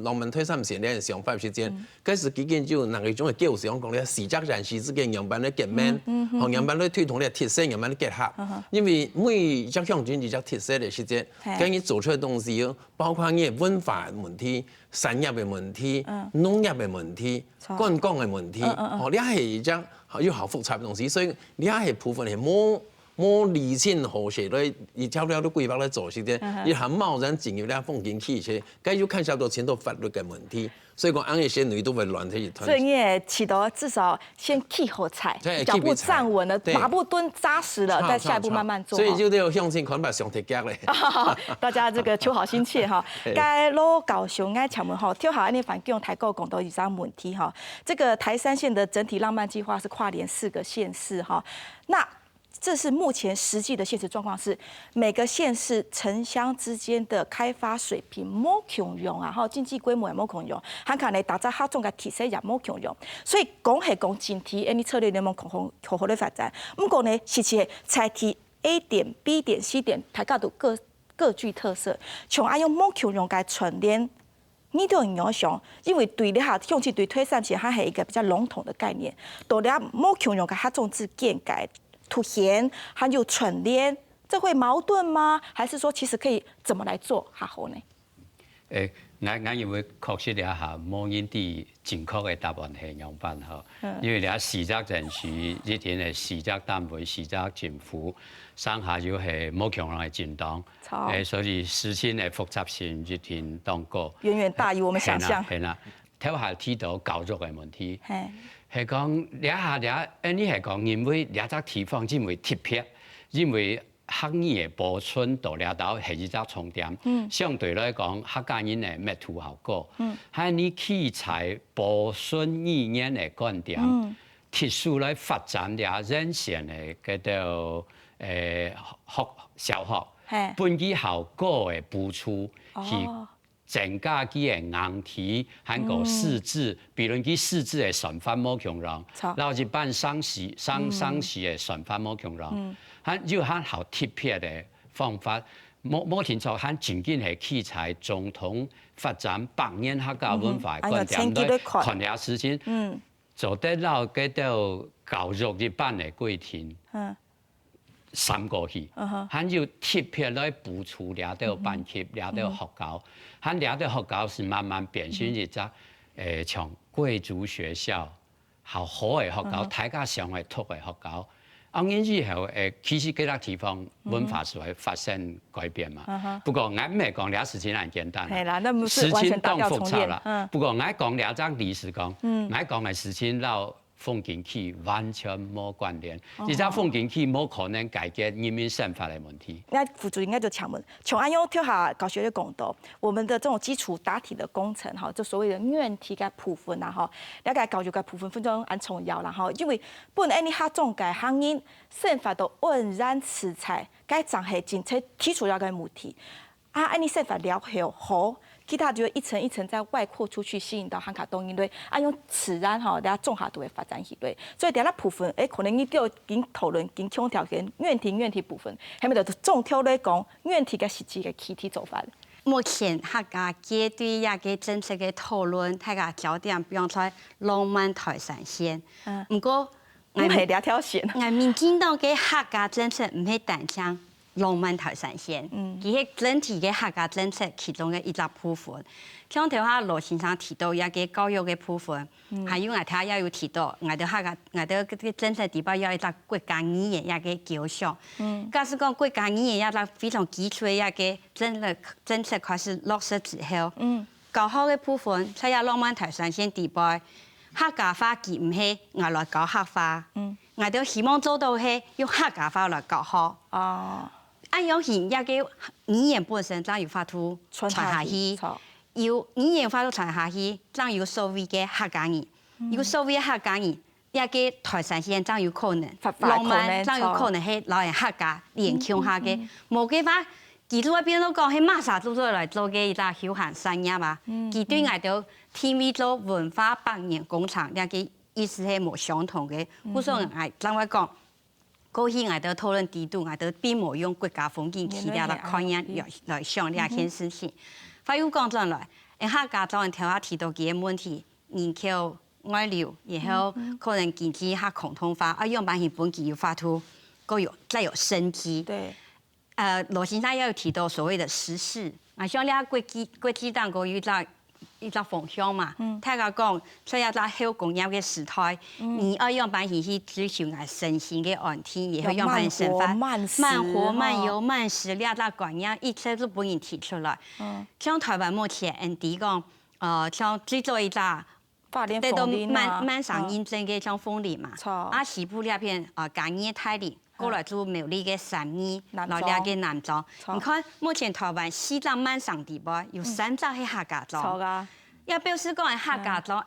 浪漫推三线的想法时间，开始基建就那个种的构想讲咧，视觉人士之间样板咧结盟，和样板咧推动咧特色样板咧结合。因为每一项乡镇一只特色的时间，跟你做出来的东西，包括你文化的问题、产业的问题、农业的问题、观光的问题，你系一张有好复杂的东西，所以你系部分系冇理性和谐咧，而超了都规划咧做时间，你很贸然进入咧风景区去，该就看下到前头法律嘅问题，所以讲安一些女都会乱起团。所以你也起到至少先起好踩，脚步站稳了，马步蹲扎实了，再下一步慢慢做。所以就要向前看把上铁脚咧。大家这个求好心切哈，该老高雄爱请问哈，跳好安尼反共台购讲到有啥问题哈？这个台三线的整体浪漫计划是跨连4个县市哈，那。这是目前实际的现实状况是，每个县市城乡之间的开发水平冇共用啊，经济规模也冇共用，还可能打造好种嘅体系也冇共用，所以讲系讲整体，你策略联盟好好的发展。不过呢，是采提 A 点、B 点、C 点，大家都各具特色，像爱用冇共用嘅串联。你都很影响，因为对你哈，用起对推上前，它还有一个比较笼统的概念。到了冇共用嘅它种植建改、凸显，还有串联，这会矛盾吗？还是说其实可以怎么来做较好呢？俺认为确实了下冇因啲正确嘅答案係樣辦吼，因為了視責人士一定係視責單位、視責政府，上下游係冇強人嘅震盪，所以事情嘅複雜性一定當高，遠遠大於我們想象。係啦，頭下提到教育嘅問題，係講了下你係講因為了隻地方因為特別，因為客語嘅保存到了到係一隻重點，相對來講客家人嘅滅土效果，喺你器材保存語言嘅觀點，特殊來發展了人線嘅嗰度小學，本語效果嘅補充去增加佢嘅硬體，還有識字，比如佢識字嘅算法冇強人，然後一般生詞嘅算法冇強人。要很好特別嘅方法，冇聽錯，很前景係器材總統發展百年客家文化觀點來看下事情，做得到嗰度教育一般嘅規定，3個去，還要特別來補充了到班級，了到學校，還了到學校是慢慢變成一隻像貴族學校，好嘅學校，大家上係讀嘅學校。然之後，其實幾個地方文化是會發生改變嘛。不過我唔係講了事情很簡單，事情當複雜啦。不過我講了張歷史講，我講嘅事情撈風景區完全冇關聯，而且風景區冇可能解決人民生活的問題。那副主應該就強問，從安用跳下教學的講到，我們的這種基礎打體的工程哈，就所謂的軟體嘅部分啦哈，了解教育嘅部分非常很重要啦哈，因為本來你下種嘅行業生活到溫然食材，該長係真係提出要嘅問題，你生活了後好。其他就一層一層再外擴出去，吸引到漢卡東因類，用自然大家綜合都會發展起來。所以第一部分，可能你都要經討論、經強調嘅軟體部分，係咪就總體來講，軟體嘅實際嘅具體做法？目前客家階段一個政策嘅討論，大家焦點比方在浪漫台山線。不過唔係兩條線。我民進黨嘅客家政策唔係單向浪漫台山線，佢係整體嘅客家政策其中嘅一個部分。像頭下羅先生提到一個教育嘅部分，還有我睇下也有提到，我哋客家我哋嘅政策地方要一個國家語言一個教育。假使講國家語言一個非常基礎嘅一個政策開始落實之後，教學嘅部分，睇下浪漫台山線地方，客家話佢唔係我來教客話，我哋希望做到係用客家話來教學。按用現一個語言本身，將要發圖傳下去，要語言發圖傳下去，將要所謂嘅客家語，要所謂嘅客家語，一個台山線將有可能，浪漫將有可能係老人客家連腔下嘅，冇嘅話，佢都喺邊度講係馬上做嚟做嘅一個休閒產業嘛，佢對我哋 TV 做文化百年工廠，一個意思係冇相同嘅，我想係將我講。過去我哋討論制度，我哋並冇用國家風景區嘅概念來想呢件事情。反而講轉來，客家早人頭下提到幾個問題，研究外流，然後可能經濟下共同化，用版係本地要發圖，再有生機。對。羅先生也有提到所謂的時事，像呢個國際當個有一個方向嘛，大家講，所以一個後工業嘅時代，你要用版去追求我身心嘅安定，然後用版生活慢活、慢遊、慢食呢一個觀念，一切都本人提出來。像台灣目前ND講，像最早一個得到慢上認證嘅像鳳梨嘛，西部呢邊甘葉泰梨。過來做苗栗嘅三義，然後兩個南莊。你看目前台灣西藏慢上地方有3隻係客家莊，也表示讲，客家庄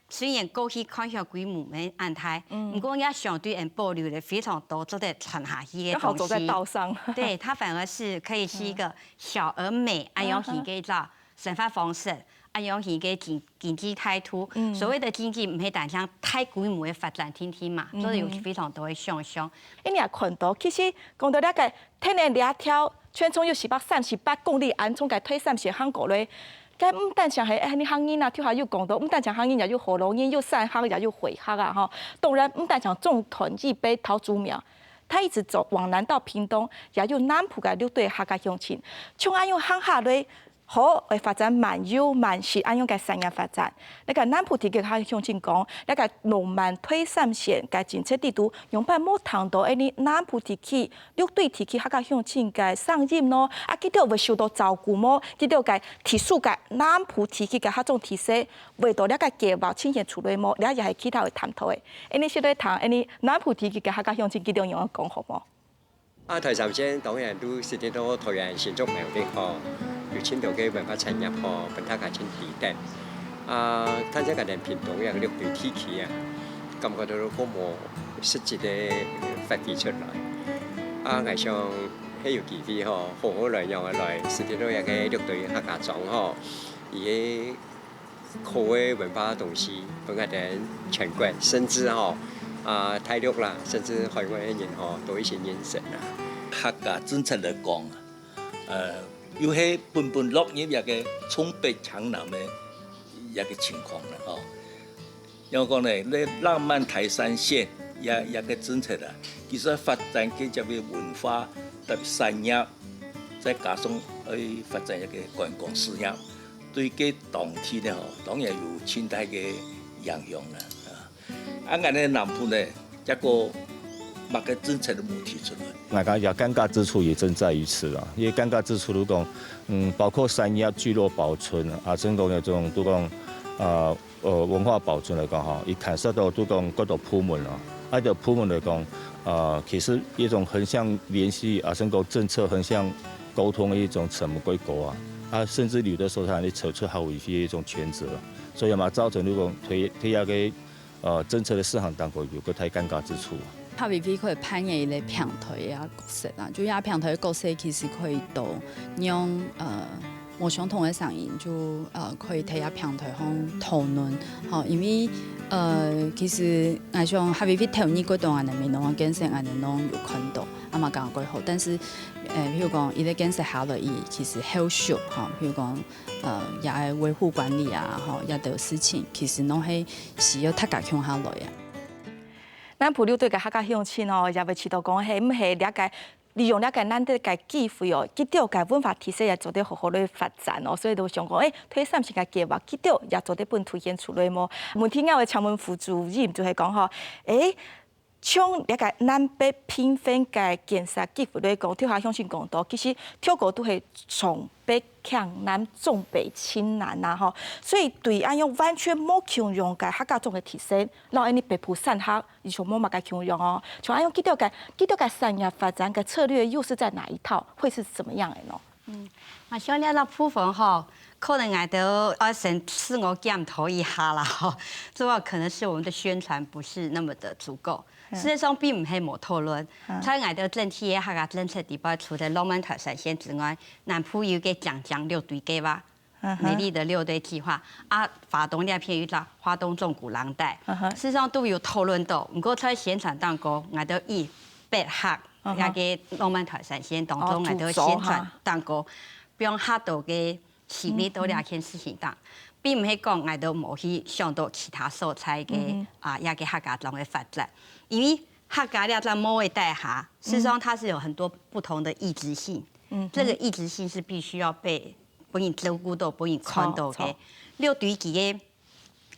虽然过去看向规模没安泰，不过也相对保留了非常多值得传下去的东西。刚好走在道上。对，它反而是可以是一个小而美，用一个叫生活方式，用一个经济态度。所谓的经济，唔係單向太規模的發展天天嘛，所以有非常多的想象。你也看到，其實講到了個天然兩條，全從有438公里安，從個推三線韓國咧。咁唔單淨係你行業啊，跳下要講到，唔單淨行業也有河洛業，有山客也有回客啊，哈。當然唔單淨種屯義北桃竹苗，他一直走往南到屏東，也有南部嘅六隊客家鄉親，從安用行下來。好，會發展慢悠慢時，按用嘅產業發展。那個南部地區佢向前講，那個農民推三線嘅政策地圖，用把冇談到誒南部地區、六隊地區佢個向前嘅上任咯，啊，佢哋會受到照顧麼？佢哋嘅提速嘅南部地區嘅嗰種提升，為到那個計劃呈現出來麼？你也係其他會探討嘅。你現在談南部地區嘅嗰個向前，佢哋用講好麼？啊，台三線當然都是啲到台灣新竹苗栗嗬。有青島嘅文化產業嗬，本土嘅前提等。睇下個人屏東嘅六隊地區啊，感覺到好冇實際嘅發揮出來。我想係有機會嗬，好來讓我來實際到一個六隊客家莊嗬，而嘅好嘅文化東西，本個人全國甚至嗬大陸啦，甚至海外嘅人嗬，都一些認識啦。客家政策嚟講，又係本落入一個衝北搶南嘅一個情況啦，嗬。因為講咧，你浪漫台三線一個政策啦，其實發展嘅就係文化特別產業，再加上去發展一個觀光事業，對嘅當地咧，嗬，當然有清大嘅影響啦。我哋南部咧一個把個政策的目提出來。我講尷尬之處也正在於此啦，因為尷尬之處如講，包括產業聚落保存啊，整個嘅種都講文化保存嚟講嚇，伊牽涉到都講嗰度鋪門啊，啊就鋪門嚟講，其實一種橫向聯繫啊，整個政策橫向溝通嘅一種成果歸國啊，甚至有的時候佢哋扯出好一些一種權責，所以嘛造成如講推下個政策嘅市場當中有個太尷尬之處。他未必可以扮演一個平台嘅角色啦，就也平台嘅角色其實可以到用冇相同嘅聲音，就可以睇下平台向討論，吼，因為其實我想哈未必頭呢嗰段嘅內容，建設我哋攏有看到，啊嘛講過好，但是譬如講伊咧建設下來，伊其實後續吼，譬如講也係維護管理啊，吼，也都有事情，其實攏係需要大家向下來啊。咱埔六隊嘅客家鄉親哦，也會知道講係唔係了解利用了解咱啲嘅機會哦，佢哋嘅文化特色也做得好好嘅發展哦，所以都想講推三線嘅計劃，佢哋也做得本凸顯出來麼？問題我嘅長文副主任就係講吼，從一個南北平分嘅建設機會來講，跳下鄉親講到，其實跳過都係從北向南，從北侵南啊吼，所以對安樣完全冇強用嘅客家種嘅提升，讓安尼北部散客，而從冇乜嘅強用哦，從安樣佢哋嘅產業發展嘅策略又是在哪一套，會是怎麼樣嘅呢？我想呢個部分吼，可能我都先自我檢討一下啦吼，主要可能是我們的宣傳不是那麼的足夠。事實上並唔係冇討論，在我哋整體嘅客家政策底下，除咗浪漫台三線之外，南部有個講六隊計劃，美麗的六隊計劃，華東呢片有個華東縱谷廊帶，事實上都有討論到。不過在宣傳當中，我哋以北客一個浪漫台三線當中，我哋宣傳當中，比如客到嘅市面到兩件事情當。並唔係講我哋冇去想到其他所在嘅一個客家莊嘅發展，因為客家呢在某位帶下，事實上它是有很多不同的異質性，這個異質性是必須要被本人照顧到、本人看到嘅。六隊嘅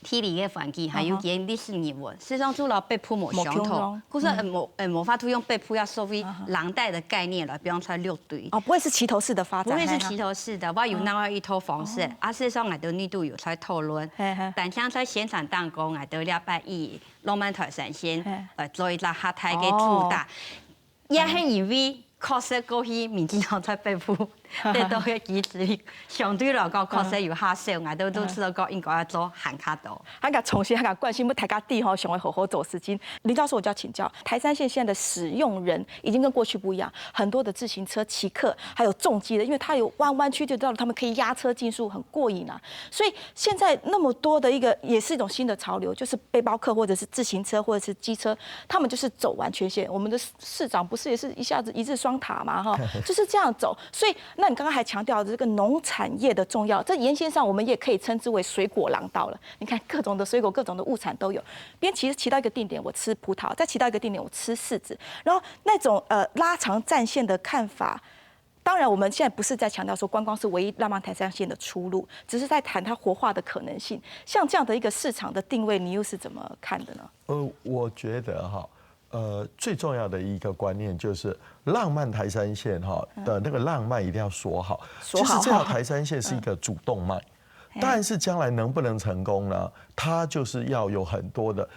地理嘅環境，還有佢歷史人文，事實上主要北埔冇相同，可是冇法度用北埔要所謂廊帶的概念來，比方說六隊。哦，不會是齊頭式的發展。不會是齊頭式的，我有另外一套方式。事實上我哋呢度有在討論，但像在現場當中，我哋了解以浪漫台三線做一個客台嘅主打，也係因為確實過去民進黨在北埔得到嘅機制相對來講確實有下少，我都知道講應該要做喊卡多。他個重新他個關心，不大家地哈，想要好好走時間。林教授，我就要請教，台三線現在的使用人已經跟過去不一樣，很多的自行車騎客，還有重機的，因為它有彎曲，就知道他們可以壓車競速，很過癮啊。所以現在那麼多的一個，也是一種新的潮流，就是背包客或者是自行車或者是機車，他們就是走完全線。我們的市長不是也是一下子一日雙塔嘛，哈，就是這樣走。所以，那你剛剛還強調這個農產業的重要，這沿線上我們也可以稱之為水果廊道了。你看各種的水果、各種的物產都有。邊騎到一個定點，我吃葡萄；再騎到一個定點，我吃柿子。然後那種拉長戰線的看法，當然我們現在不是在強調說觀光是唯一浪漫台三線的出路，只是在談它活化的可能性。像這樣的一個市場的定位，你又是怎麼看的呢？我覺得哈。最重要的一個觀念就是浪漫台三線哈的那個浪漫一定要鎖好。其實這條台三線是一個主動脈，但是將來能不能成功呢？它就是要有很多的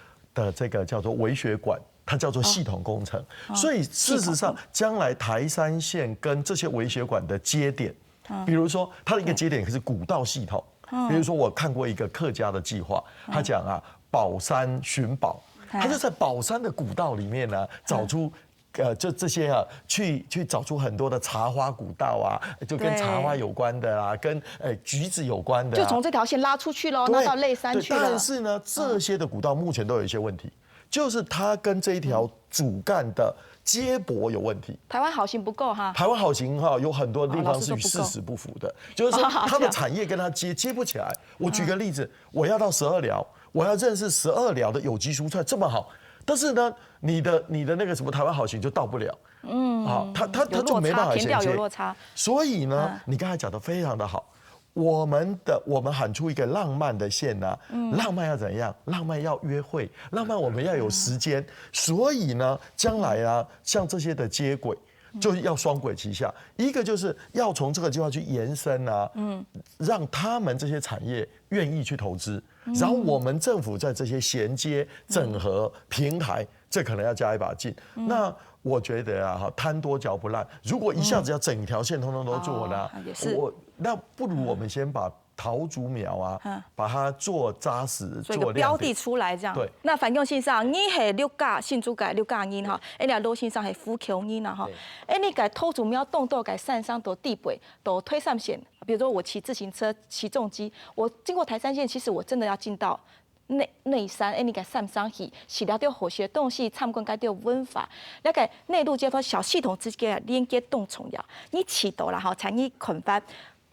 這個叫做微血管，它叫做系統工程。所以事實上，將來台三線跟這些微血管的接點，比如說它的一個接點可是古道系統，比如說我看過一個客家的計劃，他講啊寶山尋寶。他就在寶山的古道裡面呢，找出，就這些啊，去找出很多的茶花古道啊，就跟茶花有關的啊，跟橘子有關的，就從這條線拉出去咯，拉到內山去了。但是呢，這些的古道目前都有一些問題，就是它跟這一條主幹的接駁有問題。台灣好行不夠哈。台灣好行哈，有很多地方是與事實不符的，就是說它的產業跟它接不起來。我舉個例子，我要到12寮。我要認識12寮的有機蔬菜這麼好，但是呢，你的那個什麼台灣好行就到不了，好，它就沒辦法銜接。所以呢，你剛才講得非常的好，我們喊出一個浪漫的線呢，浪漫要怎樣？浪漫要約會，浪漫我們要有時間，所以呢，將來啊，像這些的接軌。就要雙軌齊下，一個就是要從這個計劃去延伸啊，讓他們這些產業願意去投資，然後我們政府在這些銜接、整合、平台，這可能要加一把勁。那我覺得啊，貪多嚼不爛，如果一下子要整條線通通都做呢，那不如我們先把桃竹苗啊，把它做紮實，做一個標的出來，這樣。對。那反映線上，你係六甲新竹界六甲人哈，你啊路線上係福橋人啊哈，你個桃竹苗動到個山上到地北到推上線，比如說我騎自行車、騎重機，我經過台三線，其實我真的要進到內山，你個上上去，是了解好些東西，參觀該啲文化，了解內陸交通小系統之間連接動重要，你騎到啦哈，才你群發。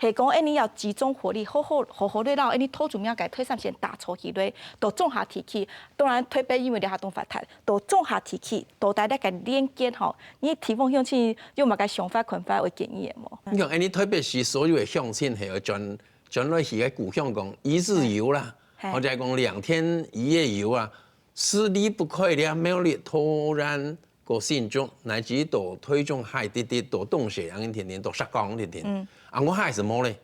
係講，你要集中火力，好地讓你桃竹苗嘅推上線打出去咧，到種下提起。當然推北因為你下東發達，到種下提起，到大家嘅連接吼，你提供向前用乜嘅想法群發為建議嘅冇？你講，你特別是所有嘅鄉親係要轉落去嘅故鄉講一日遊啦，或者係講2天1夜遊啊，是離不開嘅，沒有你突然個心中乃至到推種海啲到東勢人天到石崗天。啊，我還是冇嘞，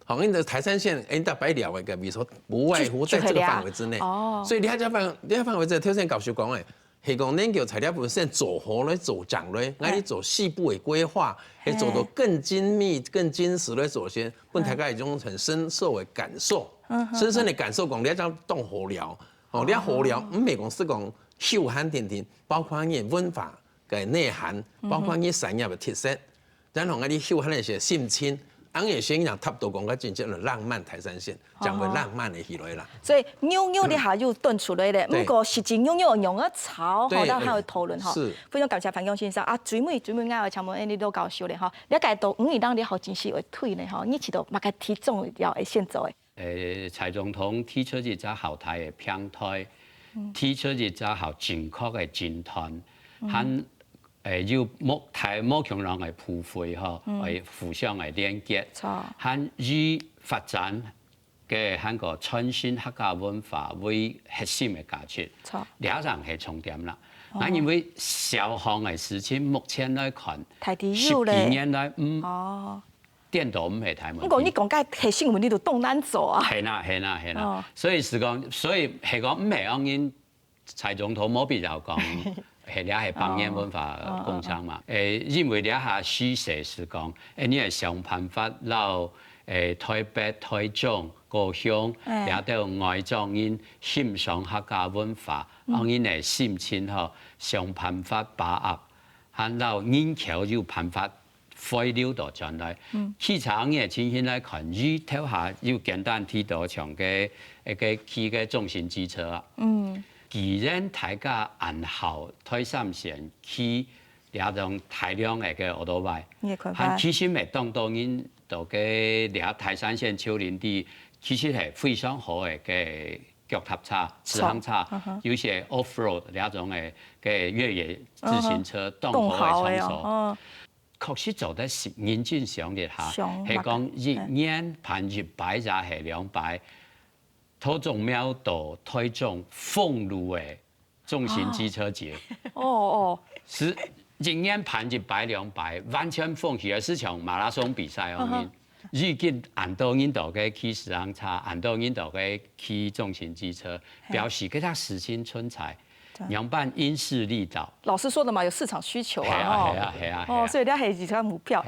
好，因為台三線，你到白寮嘅，比如說不外乎在這個範圍之內，所以你喺這範圍之內，頭先教授講嘅，係講研究材料本身做好咧，做長咧，我哋做細部嘅規劃，係做到更精密、更精實咧，做些，本大家一種很深受嘅感受，深深嘅感受講，你要當好料，哦，你要好料，唔係講是講秀涵點點，包括你文化嘅內涵，包括你產業嘅特色。然後我哋秀涵那些心情，俺也先讓塔到講個真正的浪漫台三線，講為浪漫的起來啦。所以扭你下要燉出來咧，不過實際用個炒，好，咱喺度討論哈。非常感謝范勇先生啊，最尾啱嘅請問你都教授咧哈，你介到5年當你好真是會退咧哈，你知道乜嘅體重要會先做嘅？蔡總統提出一隻好台嘅平台，提出一隻好正確嘅戰團，和要台摩強人嘅普惠吼，係互相嘅連結，和以發展嘅韓國創新客家文化為核心嘅價值，兩樣係重點啦。嗱，因為小項嘅事情，目前來看，10幾年來，電動唔係太問題。不過你講嘅核心問題就動難做啊。係啦，所以係講唔係講因蔡總統冇必要講。系俩系方言文化工厂嘛。因为俩下叙事是讲，你系想办法让台北、台中、高雄俩到外庄人欣赏客家文化，让因嚟心情吼，想办法把握，然后研究有办法。汇流到转来，市场嘅情形来看，伊头下要简单提到像个一个去个重型机车啊。既然大家按好台三线去两种大量嘅个奥多拜，其实咪当因到个两台三线丘陵地，其实系非常好嘅个脚踏车、直行车，有些 off road 两种嘅个越野自行车，动好嘅场所。确实做得是认真想一下，系讲一年盘一摆就系200，土种庙到台中俸禄的重型机车节。是一年盘一摆200，完全放弃，是像马拉松比赛哦。已经按到引导嘅骑自行车，按到引导嘅骑重型机车，表示给他实心春彩。娘办因势利导，老师说的嘛，有市场需求啊，所以大家可以几张股票，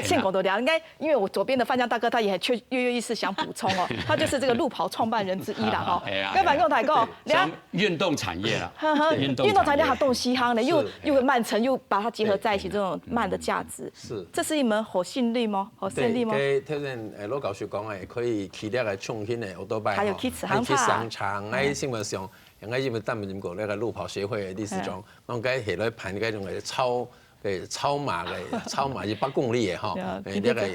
现广的聊，应该因为我左边的范江大哥他也很跃跃欲试想补充哦，他就是这个路跑创办人之一啦哈。跟反共台讲，运动产业啦，运动产业它动嘻哈呢，又慢成，又把它结合在一起，这种慢的价值，是，这是一门好胜利吗？好胜利吗？对，特然老教授讲诶，可以起了个创新的奥多拜，还有去商场，喺新闻上。应该因为咱们中国那个路跑协会的理事长，我该下来盘嗰种嘅超马是8公里嘅吼，那个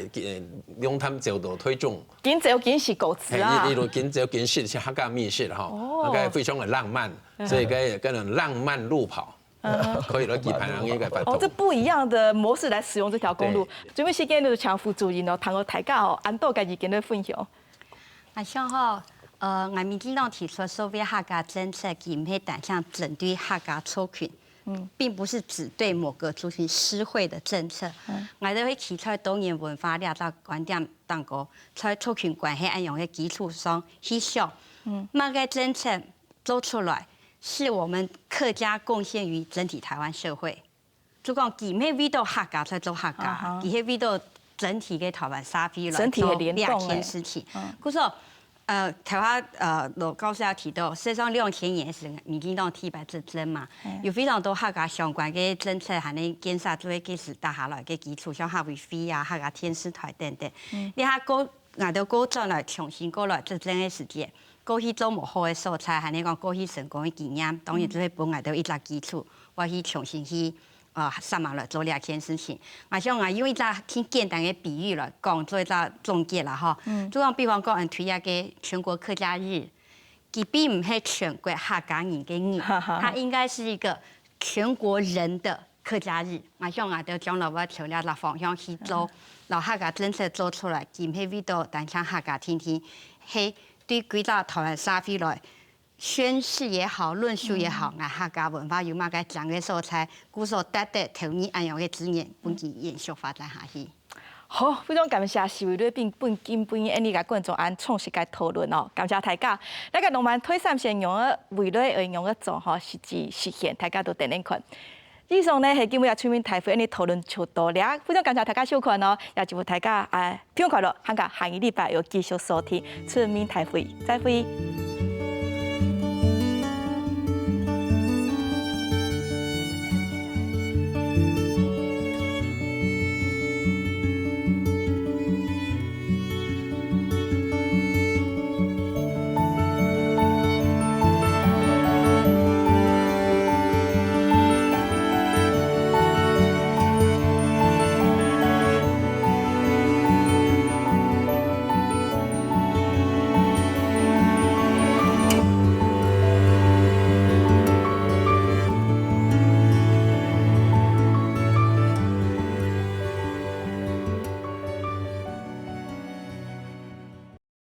两滩走到推重，紧走紧是狗子啊，一路紧走紧是是客家密室吼，那个非常的浪漫，所以个跟人浪漫路跑。可以来举办人应该办。这不一样的模式来使用这条公路。准备时间就请副主任哦，谈个大家哦，安道家己跟你分享。像吼。我民进党提出所谓客家政策，其唔系单向针对客家族群，并不是只对某个族群施惠的政策。我哋会提出多元文化两大观点当中，在族群关系安用的基础上去想，那个政策做出来，是我们客家贡献于整体台湾社会。就讲其唔系为到客家在做客家，其系为到整体嘅台湾社会来做两件事情。故说。台湾老高师要提到，事实上2000年是民进党提拔之争嘛，有非常多客家相关嘅政策，还能建设作为基础打下来嘅基础，像客委会啊、客家天使台等等。你下过挨到过转来重新过来执政嘅时间，过去做无好嘅素材，还能讲过去成功嘅经验，当然就会本挨到一个基础，我去重新去。上马来做两件事情，我想我用一个挺简单的比喻来讲，做一个总结啦哈。就讲比方讲，推一个全国客家日，它并唔系全国客家人嘅日，它应该是一个全国人的客家日。我想我哋將來要朝呢個方向去做，然後客家政策做出來，唔係為到單向客家天天，係對幾個台灣社會來。宣誓也好，论述也好，我客家文化有嘛个讲嘅素材，故所得投入安样嘅资源，本其延续发展下去。好，非常感谢市委对本金本安尼个观众按创实个讨论哦，感谢大家。那个农民推三线用嘅未来会用嘅做吼，实际实现，大家都点点看。以上呢係今日村民大會呢討論就到了，非常感謝大家收看哦，也祝福大家平安快樂，下個禮拜又繼續收聽村民大會，再會。